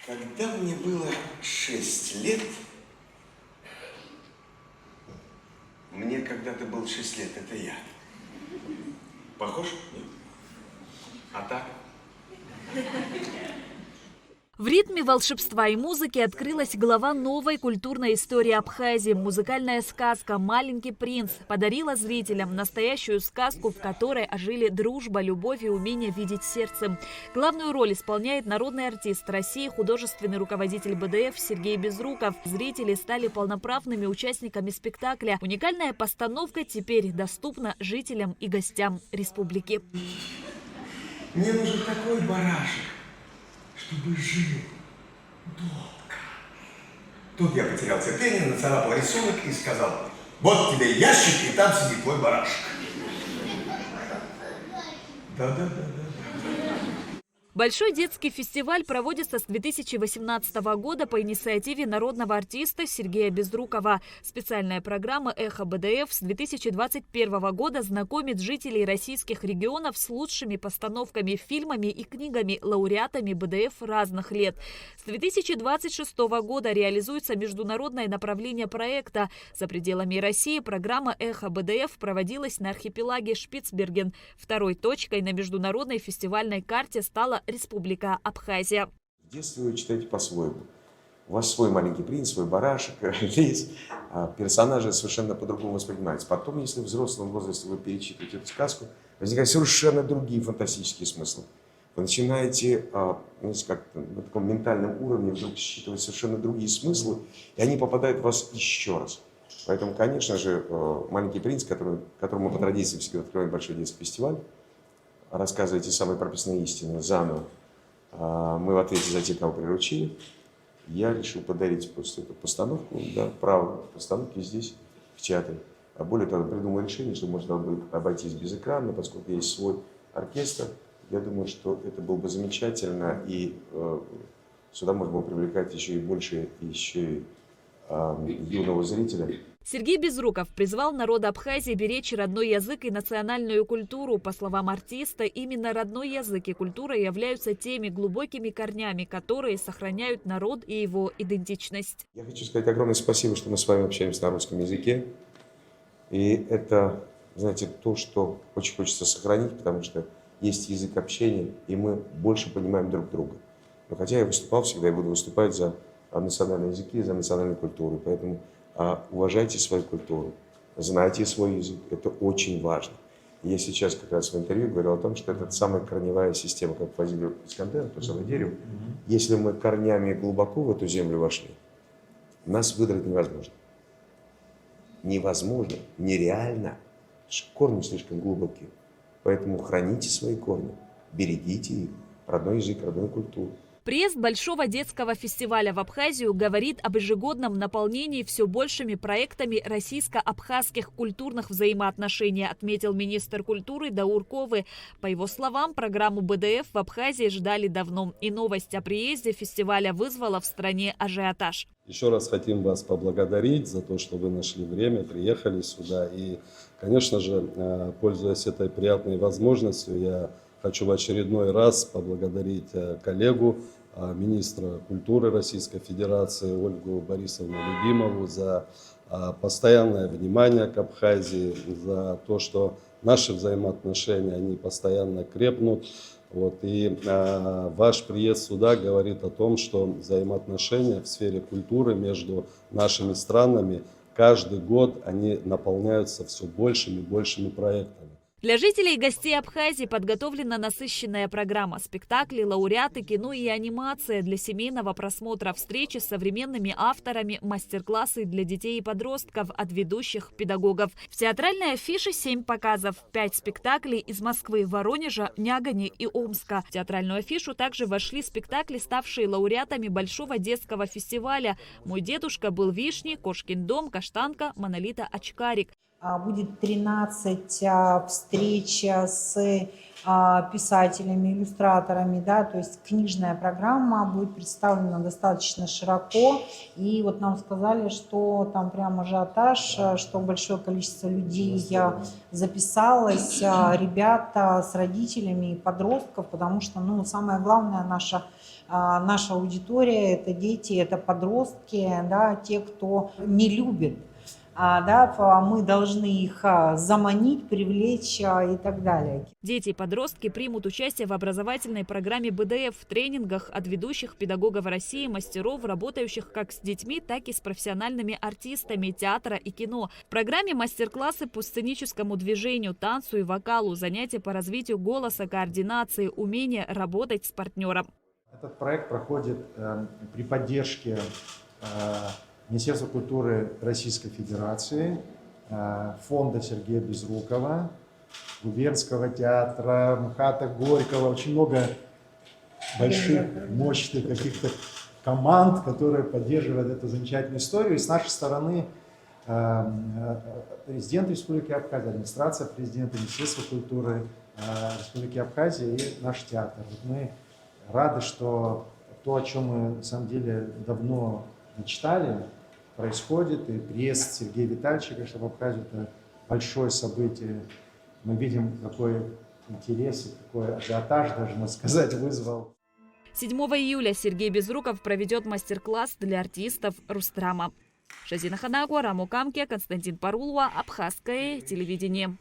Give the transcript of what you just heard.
Когда мне было 6 лет, мне когда-то был 6 лет, это я. Похож? Нет? А так? В ритме волшебства и музыки открылась глава новой культурной истории Абхазии. Музыкальная сказка «Маленький принц» подарила зрителям настоящую сказку, в которой ожили дружба, любовь и умение видеть сердцем. Главную роль исполняет народный артист России, художественный руководитель БДФ Сергей Безруков. Зрители стали полноправными участниками спектакля. Уникальная постановка теперь доступна жителям и гостям республики. Мне нужен такой барашек, чтобы жил долго. Тут я потерял терпение, нацарапал рисунок и сказал: вот тебе ящик, и там сидит твой барашек. Да. Большой детский фестиваль проводится с 2018 года по инициативе народного артиста Сергея Безрукова. Специальная программа «Эхо БДФ» с 2021 года знакомит жителей российских регионов с лучшими постановками, фильмами и книгами, лауреатами БДФ разных лет. С 2026 года реализуется международное направление проекта. За пределами России программа «Эхо БДФ» проводилась на архипелаге Шпицберген. Второй точкой на международной фестивальной карте стала Республика Абхазия. В детстве вы читаете по-своему. У вас свой маленький принц, свой барашек, лис. Персонажи совершенно по-другому воспринимаются. Потом, если в взрослом возрасте вы перечитываете эту сказку, возникают совершенно другие фантастические смыслы. Вы начинаете, знаете, как-то на таком ментальном уровне вдруг считывать совершенно другие смыслы, и они попадают в вас еще раз. Поэтому, конечно же, «Маленький принц», которому по традиции всегда открывает большой детский фестиваль, рассказывать те самые прописные истины заново. Мы в ответе за те, кого приручили. Я решил подарить просто эту постановку, право постановки здесь, в театре. А более того, придумал решение, что можно будет обойтись без экрана, поскольку есть свой оркестр. Я думаю, что это было бы замечательно, и сюда можно было привлекать еще и больше, юного зрителя. Сергей Безруков призвал народ Абхазии беречь родной язык и национальную культуру. По словам артиста, именно родной язык и культура являются теми глубокими корнями, которые сохраняют народ и его идентичность. Я хочу сказать огромное спасибо, что мы с вами общаемся на русском языке. И это, знаете, то, что очень хочется сохранить, потому что есть язык общения, и мы больше понимаем друг друга. Но хотя я выступал всегда, я буду выступать за национальные языки, за национальную культуру. Поэтому уважайте свою культуру, знайте свой язык. Это очень важно. Я сейчас как раз в интервью говорил о том, что это самая корневая система, как Фазиль Искандер, то самое дерево. Если мы корнями глубоко в эту землю вошли, нас выдрать невозможно. Невозможно, нереально. Корни слишком глубокие. Поэтому храните свои корни, берегите их, родной язык, родную культуру. Приезд Большого детского фестиваля в Абхазию говорит об ежегодном наполнении все большими проектами российско-абхазских культурных взаимоотношений, отметил министр культуры Даур Ковы. По его словам, программу БДФ в Абхазии ждали давно, и новость о приезде фестиваля вызвала в стране ажиотаж. Еще раз хотим вас поблагодарить за то, что вы нашли время, приехали сюда. И, конечно же, пользуясь этой приятной возможностью, я хочу в очередной раз поблагодарить коллегу, министра культуры Российской Федерации Ольгу Борисовну Любимову за постоянное внимание к Абхазии, за то, что наши взаимоотношения, они постоянно крепнут. И ваш приезд сюда говорит о том, что взаимоотношения в сфере культуры между нашими странами каждый год они наполняются все большими и большими проектами. Для жителей и гостей Абхазии подготовлена насыщенная программа: спектакли, лауреаты, кино и анимация для семейного просмотра, встречи с современными авторами, мастер-классы для детей и подростков от ведущих педагогов. В театральной афише 7 показов, 5 спектаклей из Москвы, Воронежа, Нягани и Омска. В театральную афишу также вошли спектакли, ставшие лауреатами Большого детского фестиваля: «Мой дедушка был вишней», «Кошкин дом», «Каштанка», «Манолита Очкарик». Будет 13 встреч с писателями, иллюстраторами, да, то есть книжная программа будет представлена достаточно широко, и вот нам сказали, что там прям ажиотаж, что большое количество людей записалось, ребята с родителями и подростков, потому что, ну, самое главное, наша аудитория – это дети, это подростки, да, те, кто не любит. Да, мы должны их заманить, привлечь и так далее. Дети и подростки примут участие в образовательной программе БДФ в тренингах от ведущих педагогов России, мастеров, работающих как с детьми, так и с профессиональными артистами театра и кино. В программе мастер-классы по сценическому движению, танцу и вокалу, занятия по развитию голоса, координации, умения работать с партнером. Этот проект проходит при поддержке Министерства культуры Российской Федерации, фонда Сергея Безрукова, губернского театра, МХАТа Горького. Очень много больших, мощных каких-то команд, которые поддерживают эту замечательную историю. И с нашей стороны президент Республики Абхазия, администрация президента, Министерство культуры Республики Абхазия и наш театр. Вот мы рады, что то, о чем мы на самом деле давно мечтали, происходит, и приезд Сергея Витальевича, конечно, в Абхазию – это большое событие. Мы видим, какой интерес и какой ажиотаж, даже, можно сказать, вызвал. 7 июля Сергей Безруков проведет мастер-класс для артистов Рустрама. Шазина Ханагуа, Раму Камке, Константин Парулова, Абхазское телевидение.